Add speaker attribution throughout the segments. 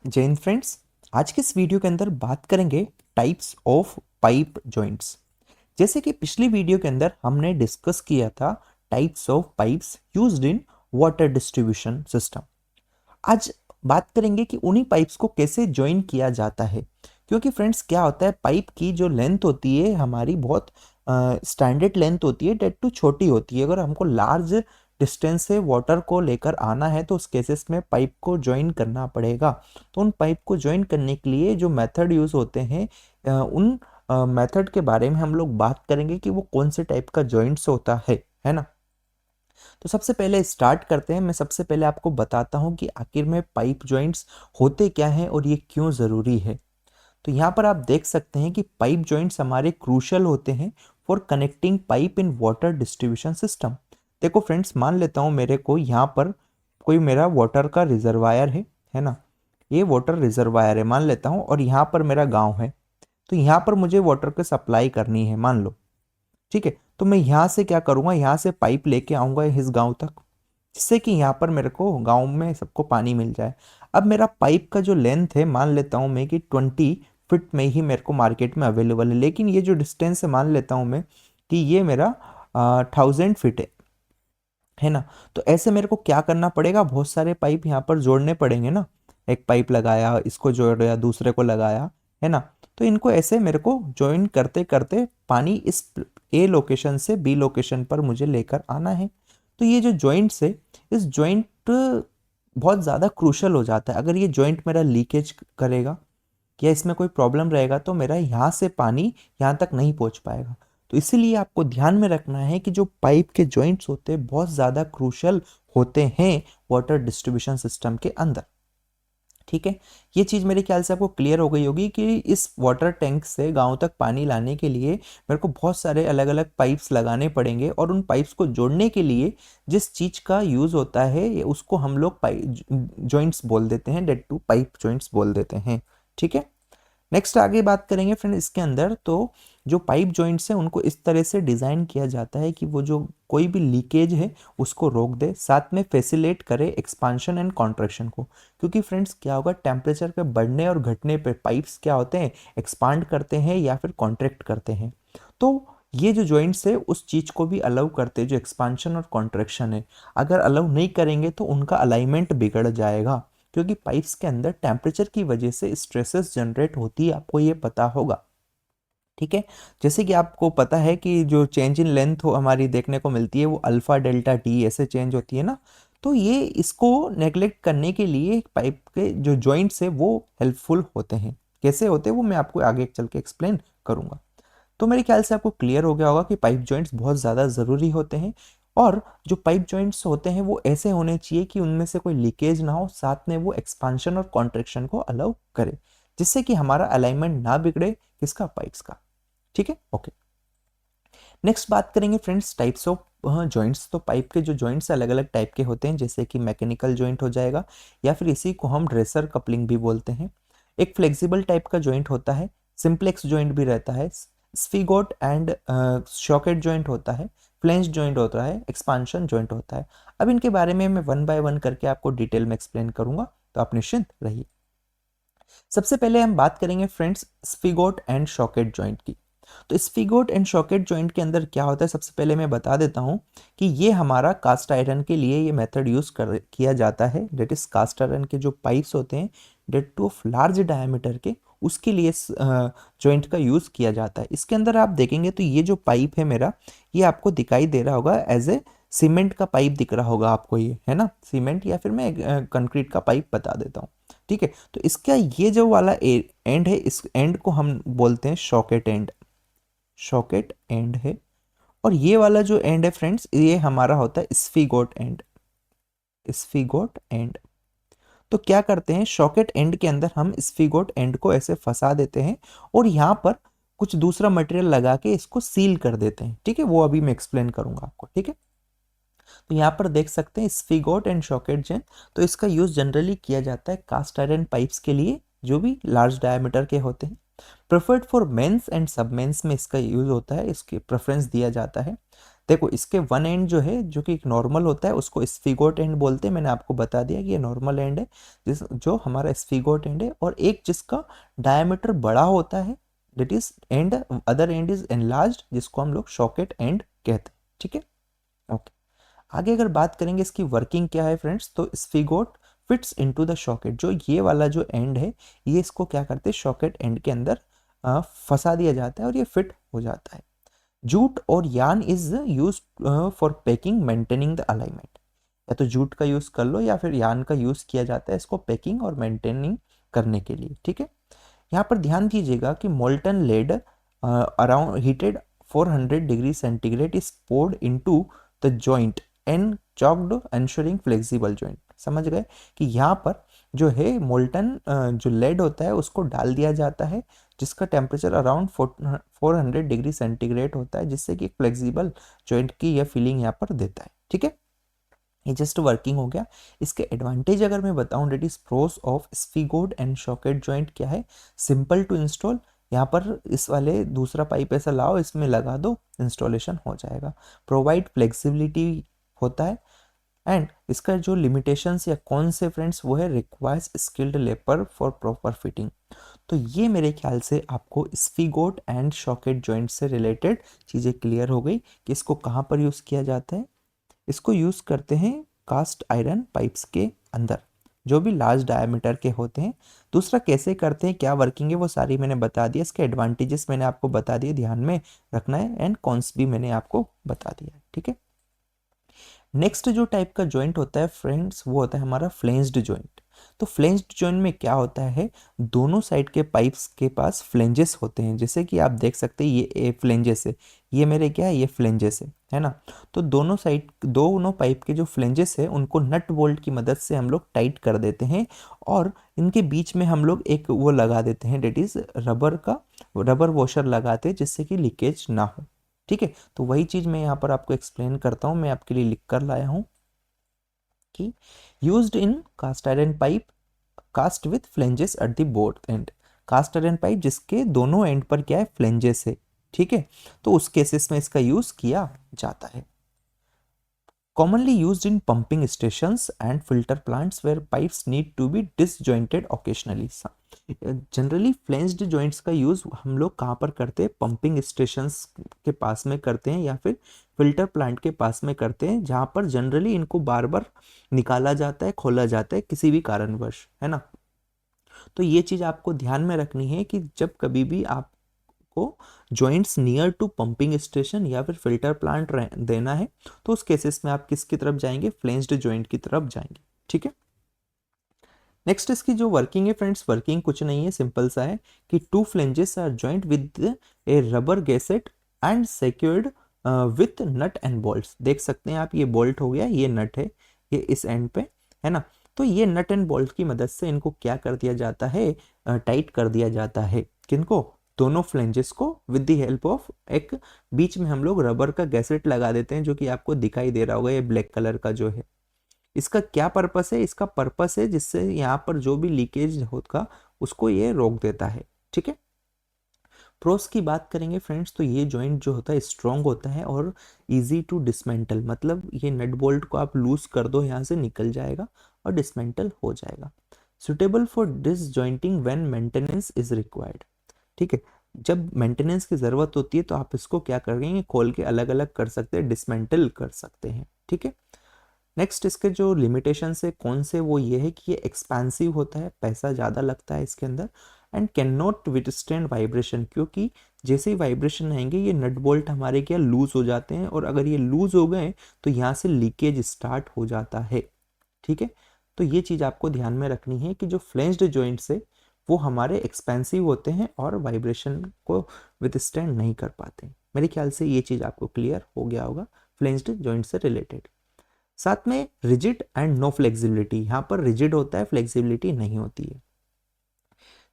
Speaker 1: जय हिंद फ्रेंड्स। आज के इस वीडियो के अंदर बात करेंगे टाइप्स ऑफ पाइप जॉइंट्स। जैसे कि पिछली वीडियो के अंदर हमने डिस्कस किया था types of pipes used in water distribution system. आज बात करेंगे कि उन्हीं पाइप्स को कैसे ज्वाइन किया जाता है। क्योंकि फ्रेंड्स क्या होता है, पाइप की जो लेंथ होती है हमारी बहुत स्टैंडर्ड लेंथ होती है, डेट टू छोटी होती है। अगर हमको लार्ज डिस्टेंस से वाटर को लेकर आना है तो उस केसेस में पाइप को ज्वाइन करना पड़ेगा। तो उन पाइप को ज्वाइन करने के लिए जो मेथड यूज़ होते हैं, उन मेथड के बारे में हम लोग बात करेंगे कि वो कौन से टाइप का जॉइंट्स होता है ना। तो सबसे पहले स्टार्ट करते हैं। मैं सबसे पहले आपको बताता हूँ कि आखिर में पाइप जॉइंट्स होते क्या हैं और ये क्यों ज़रूरी है। तो यहाँ पर आप देख सकते हैं कि पाइप जॉइंट्स हमारे क्रूशल होते हैं for connecting pipe in water distribution system. देखो फ्रेंड्स, मान लेता हूँ मेरे को यहाँ पर कोई मेरा वाटर का रिजर्वायर है ना। ये वाटर रिजर्वायर है मान लेता हूँ, और यहाँ पर मेरा गाँव है। तो यहाँ पर मुझे वाटर की सप्लाई करनी है मान लो, ठीक है। तो मैं यहाँ से क्या करूँगा, यहाँ से पाइप लेके आऊँगा इस गाँव तक, जिससे कि यहाँ पर मेरे को गाँव में सबको पानी मिल जाए। अब मेरा पाइप का जो लेंथ है मान लेता हूँ मैं कि 20 फीट में ही मेरे को मार्केट में अवेलेबल है, लेकिन ये जो डिस्टेंस है मान लेता हूँ मैं कि ये मेरा 1000 फीट है ना। तो ऐसे मेरे को क्या करना पड़ेगा, बहुत सारे पाइप यहाँ पर जोड़ने पड़ेंगे ना। एक पाइप लगाया, इसको जोड़ा, दूसरे को लगाया, है ना। तो इनको ऐसे मेरे को ज्वाइन करते करते पानी इस ए लोकेशन से बी लोकेशन पर मुझे लेकर आना है। तो ये जो जॉइंट्स है, इस जॉइंट बहुत ज़्यादा क्रूशल हो जाता है। अगर ये जॉइंट मेरा लीकेज करेगा या इसमें कोई प्रॉब्लम रहेगा तो मेरा यहाँ से पानी यहाँ तक नहीं पहुँच पाएगा। तो इसीलिए आपको ध्यान में रखना है कि जो पाइप के जॉइंट्स होते हैं बहुत ज़्यादा क्रूशल होते हैं वाटर डिस्ट्रीब्यूशन सिस्टम के अंदर, ठीक है। ये चीज़ मेरे ख्याल से आपको क्लियर हो गई होगी कि इस वाटर टैंक से गांव तक पानी लाने के लिए मेरे को बहुत सारे अलग अलग पाइप्स लगाने पड़ेंगे, और उन पाइप्स को जोड़ने के लिए जिस चीज़ का यूज़ होता है उसको हम लोग पाइप जॉइंट्स बोल देते हैं, डेट टू पाइप जॉइंट्स बोल देते हैं, ठीक है। नेक्स्ट आगे बात करेंगे फ्रेंड इसके अंदर। तो जो पाइप जॉइंट्स हैं उनको इस तरह से डिज़ाइन किया जाता है कि वो जो कोई भी लीकेज है उसको रोक दे, साथ में फैसिलिटेट करे एक्सपांशन एंड कॉन्ट्रैक्शन को। क्योंकि फ्रेंड्स क्या होगा, टेम्परेचर के बढ़ने और घटने पे पाइप्स क्या होते हैं, एक्सपांड करते हैं या फिर कॉन्ट्रैक्ट करते हैं। तो ये जो जॉइंट्स है उस चीज़ को भी अलाउ करते हैं, जो एक्सपांशन और कॉन्ट्रैक्शन है। अगर अलाउ नहीं करेंगे तो उनका अलाइनमेंट बिगड़ जाएगा, क्योंकि पाइप्स के अंदर टेम्परेचर की वजह से स्ट्रेसेस जनरेट होती है, आपको ये पता होगा, ठीक है। जैसे कि आपको पता है कि जो चेंज इन लेंथ हो हमारी देखने को मिलती है वो अल्फा डेल्टा टी ऐसे चेंज होती है ना। तो ये इसको नेग्लेक्ट करने के लिए पाइप के जो जॉइंट्स है वो हेल्पफुल होते हैं। कैसे होते हैं वो मैं आपको आगे चल के एक्सप्लेन करूंगा। तो मेरे ख्याल से आपको क्लियर हो गया होगा कि पाइप जॉइंट्स बहुत ज़्यादा ज़रूरी होते हैं, और जो पाइप जॉइंट्स होते हैं वो ऐसे होने चाहिए कि उनमें से कोई लीकेज ना हो, साथ में वो एक्सपांशन और कॉन्ट्रैक्शन को अलाउ करे, जिससे कि हमारा अलाइनमेंट ना बिगड़े किसका, पाइप्स का, ठीक है। ओके, नेक्स्ट बात करेंगे फ्रेंड्स टाइप्स ऑफ जॉइंट्स। तो पाइप के जो जॉइंट्स अलग अलग टाइप के होते हैं, जैसे कि मैकेनिकल जॉइंट हो जाएगा, या फिर इसी को हम ड्रेसर कपलिंग भी बोलते हैं। एक फ्लेक्सिबल टाइप का जॉइंट होता है, सिंप्लेक्स जॉइंट भी रहता है, स्फिगोट एंड शॉकेट जॉइंट होता है, फ्लेंज जॉइंट होता है, एक्सपांशन जॉइंट होता है। अब इनके बारे में मैं वन बाय वन करके आपको डिटेल में एक्सप्लेन करूंगा, तो आप निश्चिंत रहिए। सबसे पहले हम बात करेंगे फ्रेंड्स स्फिगोट एंड शॉकेट जॉइंट की। तो स्फिगोट एंड शॉकेट जॉइंट के अंदर क्या होता है, सबसे पहले मैं बता देता हूं कि ये हमारा कास्ट आयरन के लिए ये मेथड यूज किया जाता है। डेट इज कास्ट आयरन के जो पाइप्स होते हैं that too of large diameter के, उसके लिए जॉइंट का यूज किया जाता है। इसके अंदर आप देखेंगे तो ये जो पाइप है मेरा, ये आपको दिखाई दे रहा होगा एज ए सीमेंट का पाइप दिख रहा होगा आपको, ये है ना सीमेंट, या फिर मैं कंक्रीट का पाइप बता देता हूँ, ठीक है। तो इसका ये जो वाला एंड है, इस एंड को हम बोलते हैं शॉकेट एंड, शॉकेट एंड है। और ये वाला जो एंड है फ्रेंड्स, ये हमारा होता है स्फिगोट एंड, स्फिगोट एंड। तो क्या करते हैं, शॉकेट एंड के अंदर हम स्फिगोट एंड को ऐसे फंसा देते हैं, और यहाँ पर कुछ दूसरा मटेरियल लगा के इसको सील कर देते हैं, ठीक है। वो अभी मैं एक्सप्लेन करूंगा आपको, ठीक है। तो यहाँ पर देख सकते हैं स्फिगोट एंड शॉकेट जेन। तो इसका यूज जनरली किया जाता है कास्ट आयरन पाइप्स के लिए, जो भी लार्ज डायमीटर के होते हैं। प्रेफर्ड फॉर मेंस एंड सब मेंस में इसका यूज होता है, इसके प्रेफरेंस दिया जाता है। देखो इसके वन एंड जो है जो कि एक नॉर्मल होता है उसको स्फिगोट एंड बोलते हैं, मैंने आपको बता दिया कि ये नॉर्मल एंड है जिस जो हमारा स्फिगोट एंड है, और एक जिसका डायमीटर बड़ा होता है that is and, other and is enlarged जिसको हम लोग सॉकेट एंड कहते हैं। ठीक है, ओके। आगे अगर बात करेंगे इसकी वर्किंग क्या है फ्रेंड्स, तो स्फिगोट फिट्स इनटू द सॉकेट, जो ये वाला जो एंड है ये इसको क्या करते हैं सॉकेट एंड के अंदर फंसा दिया जाता है और ये फिट हो जाता है। जूट और yarn is use for packing maintaining the alignment, या तो जूट का यूज कर लो या फिर यार्न का यूज किया जाता है इसको पैकिंग और मेंटेनिंग करने के लिए। ठीक है, यहाँ पर ध्यान दीजिएगा कि molten lead around heated 400 degree centigrade is poured into the joint and caulked ensuring flexible joint. समझ गए कि यहाँ पर जो है मोल्टन जो लेड होता है उसको डाल दिया जाता है जिसका टेम्परेचर अराउंड 400 डिग्री सेंटीग्रेड होता है, जिससे कि फ्लेक्सिबल जॉइंट की यह फीलिंग यहाँ पर देता है। ठीक है, ये जस्ट वर्किंग हो गया। इसके एडवांटेज अगर मैं बताऊं that is pros of spigot and socket joint क्या है, सिंपल टू इंस्टॉल, यहाँ पर इस वाले दूसरा पाइप ऐसा लाओ इसमें लगा दो इंस्टॉलेशन हो जाएगा। प्रोवाइड फ्लेक्सिबिलिटी होता है, एंड इसका जो लिमिटेशंस या कौन से फ्रेंड्स वो है requires skilled labour for proper fitting. तो ये मेरे ख्याल से आपको स्फिगोट एंड सॉकेट जॉइंट से रिलेटेड चीज़ें क्लियर हो गई कि इसको कहाँ पर यूज़ किया जाता है। इसको यूज़ करते हैं कास्ट आयरन पाइप्स के अंदर जो भी लार्ज डायमीटर के होते हैं। दूसरा कैसे करते हैं क्या वर्किंग है वो सारी मैंने बता दिया, इसके एडवांटेजेस मैंने आपको बता दिए, ध्यान में रखना है, एंड कॉन्स भी मैंने आपको बता दिया है। ठीक है, नेक्स्ट जो टाइप का जॉइंट होता है फ्रेंड्स वो होता है हमारा फ्लेंज्ड जॉइंट। तो फ्लेंज्ड जॉइंट में क्या होता है, दोनों साइड के पाइप्स के पास फ्लेंजेस होते हैं, जैसे कि आप देख सकते हैं ये फ्लेंजेस है, ये मेरे क्या है ये फ्लेंजेस है ना। तो दोनों साइड दोनों पाइप के जो फ्लेंजेस है उनको नट बोल्ट की मदद से हम लोग टाइट कर देते हैं, और इनके बीच में हम लोग एक वो लगा देते हैं डेट इज रबर वॉशर लगाते हैं जिससे कि लीकेज ना हो। ठीक है, तो वही चीज मैं यहाँ पर आपको एक्सप्लेन करता हूँ, मैं आपके लिए लिख कर लाया हूँ कि used in cast iron pipe cast with flanges at the both end. Cast iron pipe जिसके दोनों एंड पर क्या है फ्लेंजेस है। ठीक है, तो उस केसेस में इसका यूज किया जाता है। commonly used in pumping stations and filter plants where pipes need to be disjointed occasionally। Generally flanged joints का यूज हम लोग कहाँ पर करते हैं, पंपिंग स्टेशंस के पास में करते हैं या फिर फिल्टर प्लांट के पास में करते हैं, जहाँ पर जनरली इनको बार बार निकाला जाता है खोला जाता है किसी भी कारणवश, है ना। तो ये चीज आपको ध्यान में रखनी है कि जब कभी भी आप को joints near to pumping station या फिर फिल्टर प्लांट देना है तो उस केसेस में आप किसकी तरफ जाएंगे, फ्लेंज्ड जॉइंट की तरफ जाएंगे। ठीक है, नेक्स्ट इसकी जो वर्किंग है फ्रेंड्स, वर्किंग कुछ नहीं है, सिंपल सा है कि two flanges are joint with a rubber gasket and secured with nut and bolts. देख सकते हैं आप ये बोल्ट हो गया, ये नट है, ये इस एंड पे है ना। तो ये नट एंड बोल्ट की मदद से इनको क्या कर दिया जाता है, टाइट कर दिया जाता है, किनको, दोनों फ्लेंजेस को, विद द हेल्प ऑफ एक बीच में हम लोग रबर का गैसेट लगा देते हैं जो कि आपको दिखाई दे रहा होगा, ये ब्लैक कलर का जो है। इसका क्या पर्पस है, इसका पर्पस है जिससे यहाँ पर जो भी लीकेज होगा उसको ये रोक देता है। ठीक है, प्रोस की बात करेंगे फ्रेंड्स तो ये जॉइंट जो होता है स्ट्रॉन्ग होता है और इजी टू डिसमेंटल, मतलब ये नट बोल्ट को आप लूज कर दो यहाँ से निकल जाएगा और डिसमेंटल हो जाएगा। Suitable for disjointing when maintenance is required. ठीक है, जब मेंटेनेंस की ज़रूरत होती है तो आप इसको क्या करेंगे, खोल के अलग अलग कर सकते हैं, डिसमेंटल कर सकते हैं। ठीक है, नेक्स्ट इसके जो लिमिटेशन है कौन से, वो ये है कि ये एक्सपेंसिव होता है, पैसा ज़्यादा लगता है इसके अंदर, and can not withstand vibration, क्योंकि जैसे ही वाइब्रेशन आएंगे ये नट बोल्ट हमारे क्या लूज हो जाते हैं, और अगर ये लूज हो गए तो यहाँ से लीकेज स्टार्ट हो जाता है। ठीक है, तो ये चीज़ आपको ध्यान में रखनी है कि जो फ्लेंज्ड जॉइंट्स है वो हमारे एक्सपेंसिव होते हैं और वाइब्रेशन को विथस्टैंड नहीं कर पाते। मेरे ख्याल से ये चीज़ आपको क्लियर हो गया होगा फ्लेंज्ड जॉइंट से रिलेटेड। साथ में रिजिड एंड नो फ्लेक्सिबिलिटी, यहाँ पर रिजिड होता है, फ्लेक्सिबिलिटी नहीं होती है।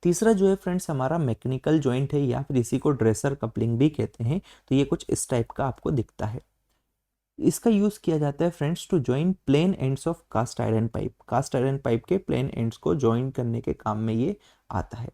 Speaker 1: तीसरा जो है फ्रेंड्स हमारा मैकेनिकल जॉइंट है या फिर इसी को ड्रेसर कपलिंग भी कहते हैं, तो ये कुछ इस टाइप का आपको दिखता है। इसका यूज किया जाता है friends to join plain ends of cast iron pipe, cast iron pipe के प्लेन एंड्स को जॉइन करने के काम में ये आता है।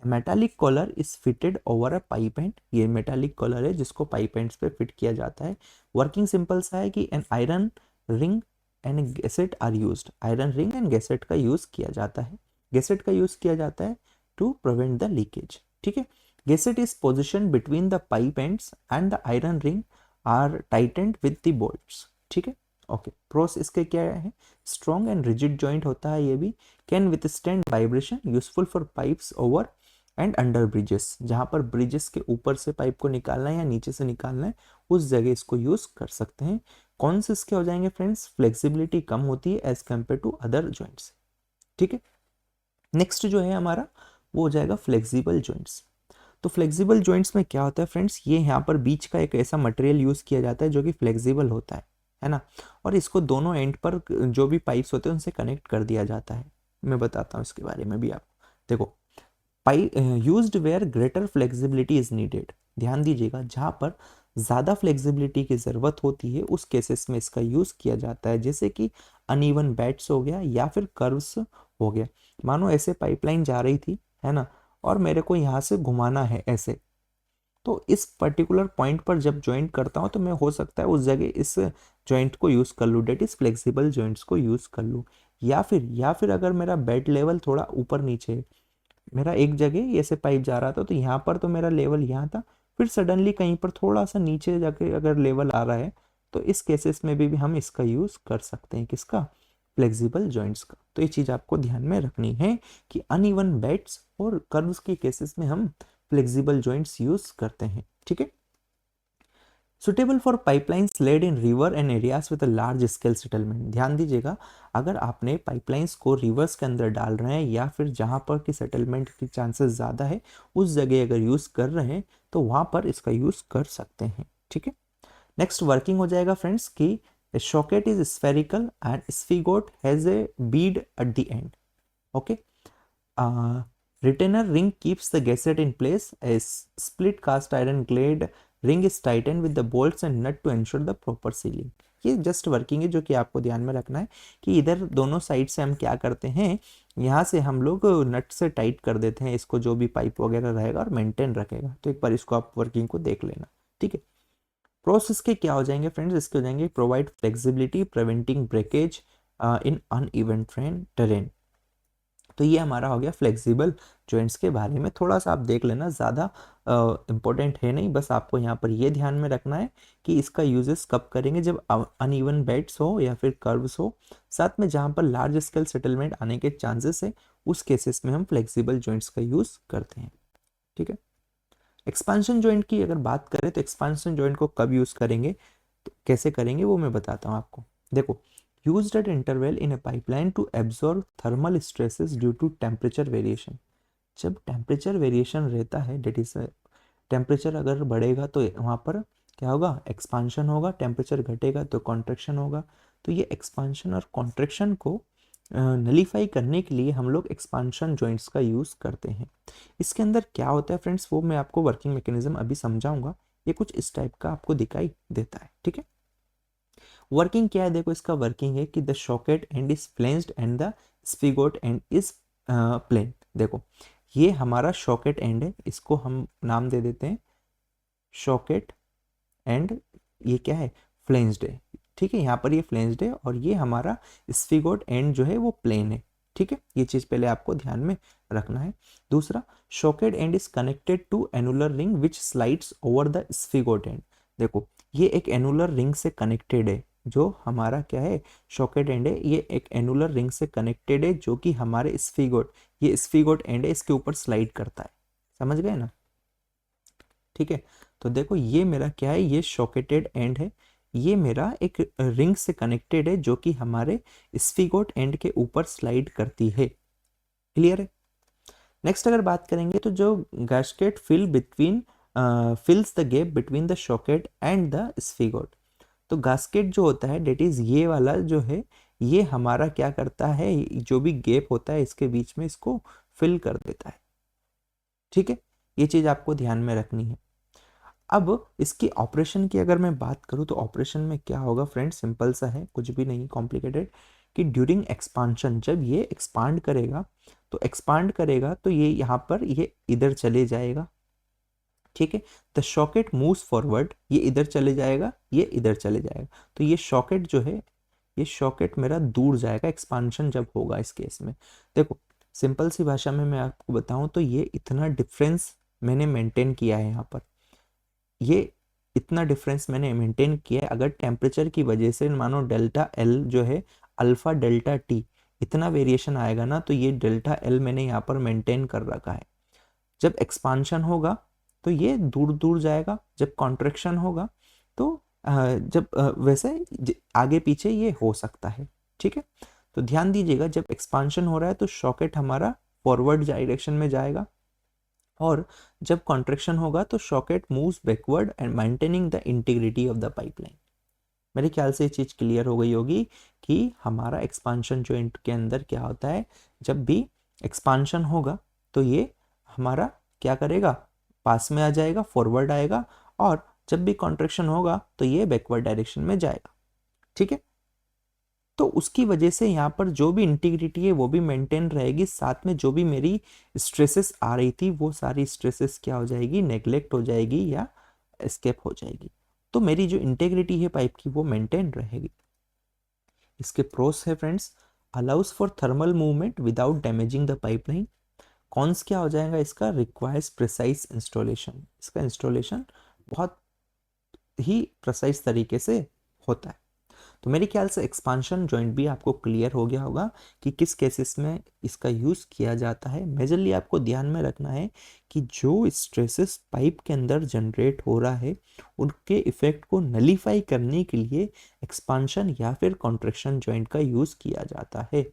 Speaker 1: Metallic collar is fitted over a pipe end, ये मेटालिक कॉलर है जिसको पाइप एंड्स पे फिट किया जाता है। वर्किंग सिंपल सा है कि an iron ring and gasket are used, iron ring and gasket का यूज किया जाता है, गैसेट का यूज किया जाता है टू प्रिवेंट द लीकेज। ठीक है, gasket is position between the pipe ends and the iron ring are tightened with the bolts. ठीक है, ओके। प्रोस इसके क्या है, स्ट्रॉन्ग एंड रिजिड जॉइंट होता है ये भी, can withstand vibration, useful for pipes over and under bridges, जहां पर ब्रिजेस के ऊपर से पाइप को निकालना है या नीचे से निकालना है उस जगह इसको यूज कर सकते हैं। कौन से इसके हो जाएंगे फ्रेंड्स, फ्लेक्सिबिलिटी कम होती है as compare to other joints. ठीक है, नेक्स्ट जो है हमारा वो हो जाएगा फ्लेक्सिबल जॉइंट्स। तो फ्लेक्सिबल जॉइंट्स में क्या होता है फ्रेंड्स, ये यहाँ पर बीच का एक ऐसा मटेरियल यूज किया जाता है जो कि फ्लेक्सिबल होता है ना, और इसको दोनों एंड पर जो भी पाइप्स होते हैं उनसे कनेक्ट कर दिया जाता है। मैं बताता हूँ इसके बारे में भी आपको। देखो, pipe used where greater flexibility is needed, ध्यान दीजिएगा, जहाँ पर ज़्यादा फ्लेक्सिबिलिटी की ज़रूरत होती है उस केसेस में इसका यूज़ किया जाता है, जैसे कि अनइवन बेड्स हो गया या फिर कर्व्स हो गया। मानो ऐसे पाइपलाइन जा रही थी, है ना, और मेरे को यहाँ से घुमाना है ऐसे, तो इस पर्टिकुलर पॉइंट पर जब ज्वाइंट करता हूँ तो मैं हो सकता है उस जगह इस जॉइंट को यूज़ कर लूँ, डेट इज़ फ्लेक्सिबल जॉइंट्स को यूज़ कर लूँ। या फिर अगर मेरा बेड लेवल थोड़ा ऊपर नीचे है, मेरा एक जगह ऐसे पाइप जा रहा था तो यहाँ पर तो मेरा लेवल यहाँ था, फिर सडनली कहीं पर थोड़ा सा नीचे जाके अगर लेवल आ रहा है तो इस केसेस में भी हम इसका यूज़ कर सकते हैं, किसका, फ्लेक्सिबल जॉइंट्स का। तो ये चीज़ आपको ध्यान में रखनी है कि अनइवन बेड्स और कर्व्स के केसेस में हम फ्लेक्सिबल जॉइंट्स यूज़ करते हैं। ठीक है, suitable for pipelines laid in river and areas with a large scale settlement. ध्यान दीजिएगा, अगर आपने पाइपलाइंस को रिवर्स के अंदर डाल रहे हैं या फिर जहाँ पर कि सेटलमेंट की चांसेस ज़्यादा है उस जगह अगर यूज़ कर रहे हैं तो वहाँ पर इसका यूज़ कर सकते हैं। ठीक है, नेक्स्ट वर्किंग हो जाएगा फ्रेंड्स कि socket is spherical and spigot has a bead at the end. Okay, retainer ring keeps the gasket in place. A split cast iron glade ring is tightened with the bolts and nut to ensure the proper sealing. ये just working है जो कि आपको ध्यान में रखना है कि इधर दोनों साइड से हम क्या करते हैं, यहाँ से हम लोग नट से टाइट कर देते हैं इसको, जो भी पाइप वगैरह रहेगा और मेंटेन रखेगा। तो एक बार इसको आप वर्किंग को देख लेना। ठीक है, प्रोसेस के क्या हो जाएंगे फ्रेंड्स, इसके हो जाएंगे प्रोवाइड फ्लेक्सिबिलिटी प्रिवेंटिंग ब्रेकेज इन अनइवन टेरेन। तो ये हमारा हो गया फ्लेक्सिबल जॉइंट्स के बारे में। थोड़ा सा आप देख लेना, ज़्यादा इम्पोर्टेंट है नहीं, बस आपको यहाँ पर ये ध्यान में रखना है कि इसका यूजेस कब करेंगे, जब अनइवन बेड्स हो या फिर कर्व्स हो, साथ में जहाँ पर लार्ज स्केल सेटलमेंट आने के चांसेस है उस केसेस में हम फ्लेक्सिबल जॉइंट्स का यूज़ करते हैं। ठीक है, एक्सपांशन जॉइंट की अगर बात करें तो एक्सपांशन जॉइंट को कब यूज़ करेंगे, तो कैसे करेंगे वो मैं बताता हूँ आपको। देखो, used at interval in a pipeline to absorb thermal stresses due to temperature variation। जब टेम्परेचर वेरिएशन रहता है, डेट इज टेम्परेचर अगर बढ़ेगा तो वहाँ पर क्या होगा, एक्सपांशन होगा, टेम्परेचर घटेगा तो कॉन्ट्रैक्शन होगा। तो ये एक्सपांशन और कॉन्ट्रैक्शन को नलीफाई करने के लिए हम लोग एक्सपांशन जॉइंट्स का यूज़ करते हैं। इसके अंदर क्या होता है फ्रेंड्स, वो मैं आपको वर्किंग मैकेनिज्म अभी समझाऊंगा। ये कुछ इस टाइप का आपको दिखाई देता है। ठीक है, वर्किंग क्या है, देखो इसका वर्किंग है कि the socket end is flanged and the spigot end is plain. देखो, ये हमारा शॉकेट एंड है, इसको हम नाम दे देते हैं शॉकेट एंड, ये क्या है, फ्लेंज्ड है। ठीक है, यहाँ पर ये फ्लेंज्ड है और ये हमारा स्फिगोट एंड जो है वो प्लेन है। ठीक है, ये चीज़ पहले आपको ध्यान में रखना है। दूसरा, socket end is connected to annular ring which slides over the spigot end. देखो, ये एक एनुलर रिंग से कनेक्टेड है, जो हमारा क्या है, शॉकेट एंड है, ये एक एनुलर रिंग से कनेक्टेड है जो कि हमारे स्फिगोट, ये स्फिगोट एंड है, इसके ऊपर स्लाइड करता है। समझ गए ना। ठीक है, तो देखो ये मेरा क्या है, ये शॉकेटेड एंड है, ये मेरा एक रिंग से कनेक्टेड है जो कि हमारे स्फिगोट एंड के ऊपर स्लाइड करती है। क्लियर है। नेक्स्ट अगर बात करेंगे तो जो gasket fills the gap between the socket and the spigot. तो गास्केट जो होता है, डेट इज ये वाला जो है, ये हमारा क्या करता है, जो भी गैप होता है इसके बीच में इसको फिल कर देता है। ठीक है, ये चीज आपको ध्यान में रखनी है। अब इसकी ऑपरेशन की अगर मैं बात करूं तो ऑपरेशन में क्या होगा फ्रेंड, सिंपल सा है, कुछ भी नहीं कॉम्प्लिकेटेड, कि ड्यूरिंग एक्सपांशन, जब ये एक्सपांड करेगा तो एक्सपांड करेगा तो ये यहाँ पर ये इधर चले जाएगा, ठीक है। द सॉकेट मूव्स फॉरवर्ड, ये इधर चले जाएगा, ये इधर चले जाएगा, तो ये सॉकेट जो है, ये सॉकेट मेरा दूर जाएगा एक्सपांशन जब होगा इस केस में। देखो सिंपल सी भाषा में मैं आपको बताऊं तो ये इतना डिफरेंस मैंने मेंटेन किया है यहाँ पर, ये इतना डिफरेंस मैंने मेंटेन किया है। अगर टेम्परेचर की वजह से मानो डेल्टा एल जो है अल्फा डेल्टा टी इतना वेरिएशन आएगा ना, तो ये डेल्टा एल मैंने यहाँ पर मेंटेन कर रखा है। जब एक्सपांशन होगा तो ये दूर दूर जाएगा, जब कॉन्ट्रैक्शन होगा तो जब वैसे आगे पीछे ये हो सकता है, ठीक है। तो ध्यान दीजिएगा, जब एक्सपांशन हो रहा है तो सॉकेट हमारा फॉरवर्ड डायरेक्शन में जाएगा, और जब कॉन्ट्रैक्शन होगा तो socket moves backward and maintaining the integrity of the pipeline. मेरे ख्याल से ये चीज़ क्लियर हो गई होगी कि हमारा एक्सपांशन जॉइंट के अंदर क्या होता है, जब भी एक्सपांशन होगा तो ये हमारा क्या करेगा, पास में आ जाएगा, फॉरवर्ड आएगा, और जब भी कॉन्ट्रैक्शन होगा तो ये बैकवर्ड डायरेक्शन में जाएगा, ठीक है। तो उसकी वजह से यहाँ पर जो भी इंटीग्रिटी है वो भी मेंटेन रहेगी, साथ में जो भी मेरी स्ट्रेसेस आ रही थी वो सारी स्ट्रेसेस क्या हो जाएगी, नेग्लेक्ट हो जाएगी या एस्केप हो जाएगी। तो मेरी जो इंटीग्रिटी है पाइप की वो मेंटेन रहेगी। इसके प्रोस है friends, allow us for thermal movement without damaging the pipeline. Cons क्या हो जाएगा इसका, रिक्वायर्स प्रिसाइज इंस्टॉलेशन, इसका इंस्टॉलेशन बहुत ही प्रिसाइज तरीके से होता है। तो मेरे ख्याल से एक्सपांशन जॉइंट भी आपको क्लियर हो गया होगा कि किस केसेस में इसका यूज़ किया जाता है। मेजरली आपको ध्यान में रखना है कि जो स्ट्रेसेस पाइप के अंदर जनरेट हो रहा है उनके इफेक्ट को नलीफाई करने के लिए एक्सपांशन या फिर कॉन्ट्रैक्शन जॉइंट का यूज़ किया जाता है।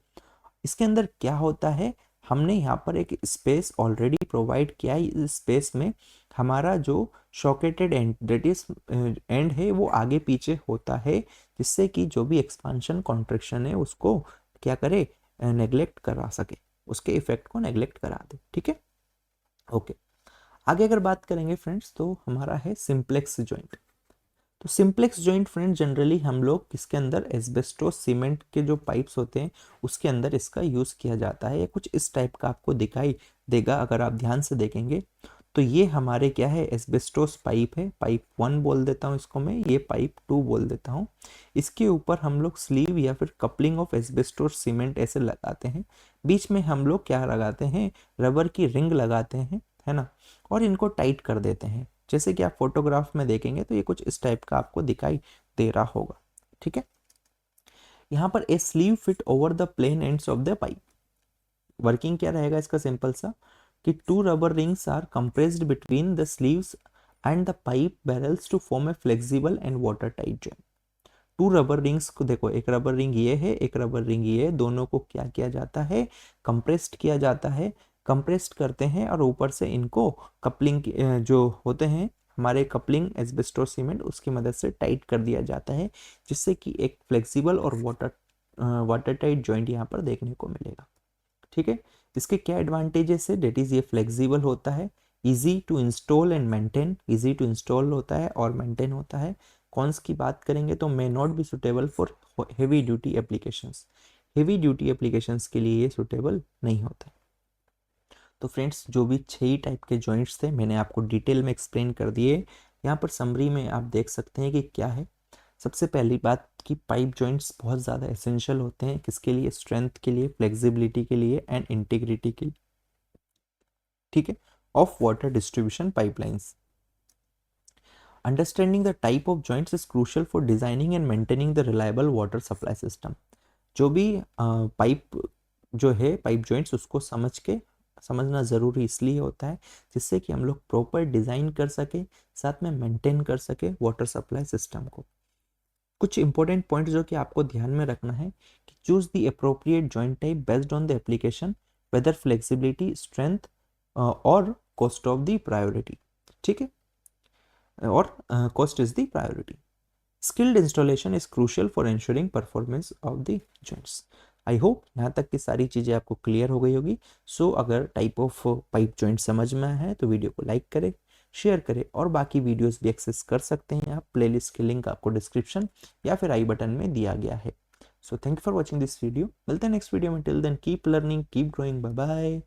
Speaker 1: इसके अंदर क्या होता है, हमने यहाँ पर एक स्पेस ऑलरेडी प्रोवाइड किया है। इस स्पेस में हमारा जो सॉकेटेड एंड दैट इज एंड है वो आगे पीछे होता है, जिससे कि जो भी एक्सपांशन कॉन्ट्रैक्शन है उसको क्या करे, नेग्लेक्ट करा सके, उसके इफेक्ट को नेग्लेक्ट करा दे, ठीक है। ओके, आगे अगर बात करेंगे फ्रेंड्स तो हमारा है सिंप्लेक्स जॉइंट। तो सिंप्लेक्स जॉइंट फ्रेंड जनरली हम लोग किसके अंदर, एस्बेस्टोस सीमेंट के जो पाइप्स होते हैं उसके अंदर इसका यूज़ किया जाता है। ये कुछ इस टाइप का आपको दिखाई देगा अगर आप ध्यान से देखेंगे। तो ये हमारे क्या है, एस्बेस्टोस पाइप है, पाइप 1 बोल देता हूँ इसको मैं, ये पाइप 2 बोल देता हूँ। इसके ऊपर हम लोग स्लीव या फिर कपलिंग ऑफ एस्बेस्टोस सीमेंट ऐसे लगाते हैं। बीच में हम लोग क्या लगाते हैं, रबर की रिंग लगाते हैं, है ना, और इनको टाइट कर देते हैं। जैसे कि आप फोटोग्राफ में देखेंगे तो ये कुछ इस टाइप का आपको दिखाई दे रहा होगा, ठीक है। यहाँ पर a sleeve fit over the plain ends of the pipe. Working क्या रहेगा इसका, सिंपल सा कि 2 rubber rings are compressed between the sleeves and the pipe barrels to form a flexible and water tight joint. 2 rubber rings को देखो, एक rubber ring ये है, एक रबर रिंग ये है, दोनों को क्या किया जाता है, कंप्रेस्ड किया जाता है, कंप्रेस्ड करते हैं और ऊपर से इनको कपलिंग जो होते हैं हमारे कपलिंग एस्बेस्टोस सीमेंट उसकी मदद से टाइट कर दिया जाता है, जिससे कि एक फ्लेक्सिबल और वाटर टाइट जॉइंट यहाँ पर देखने को मिलेगा, ठीक है। इसके क्या एडवांटेजेस है, डेट इज ये फ्लेक्सिबल होता है, easy to install and maintain, easy to install होता है और मेंटेन होता है। कॉन्स की बात करेंगे तो may not be suitable for heavy duty applications, heavy duty applications के लिए ये सुटेबल नहीं होता। तो फ्रेंड्स जो भी 6 टाइप के जॉइंट्स थे मैंने आपको डिटेल में एक्सप्लेन कर दिए। यहाँ पर समरी में आप देख सकते हैं कि क्या है। सबसे पहली बात कि पाइप जॉइंट्स बहुत ज़्यादा एसेंशियल होते हैं, किसके लिए, स्ट्रेंथ के लिए, फ्लेक्सिबिलिटी के लिए एंड इंटीग्रिटी के लिए, ठीक है, of water distribution pipelines. Understanding the type of joints is crucial for designing and maintaining the reliable water supply system. जो भी पाइप जो है, पाइप जॉइंट्स, उसको समझना ज़रूरी इसलिए होता है जिससे कि हम लोग प्रॉपर डिज़ाइन कर सके, साथ में मेंटेन कर सके वाटर सप्लाई सिस्टम को। कुछ इंपॉर्टेंट पॉइंट्स जो कि आपको ध्यान में रखना है कि choose the appropriate joint type based on the application, whether flexibility, strength और कॉस्ट ऑफ द प्रायोरिटी, ठीक है, और cost is the priority. Skilled installation is crucial for ensuring performance of the joints. I hope यहाँ तक की सारी चीज़ें आपको क्लियर हो गई होगी। सो अगर टाइप ऑफ पाइप जॉइंट समझ में आया है तो वीडियो को लाइक करें, शेयर करें, और बाकी वीडियोस भी एक्सेस कर सकते हैं आप। प्लेलिस्ट की लिंक आपको डिस्क्रिप्शन या फिर आई बटन में दिया गया है। So thank you for watching this video, मिलते हैं नेक्स्ट वीडियो में। Till then keep learning, keep growing, bye bye.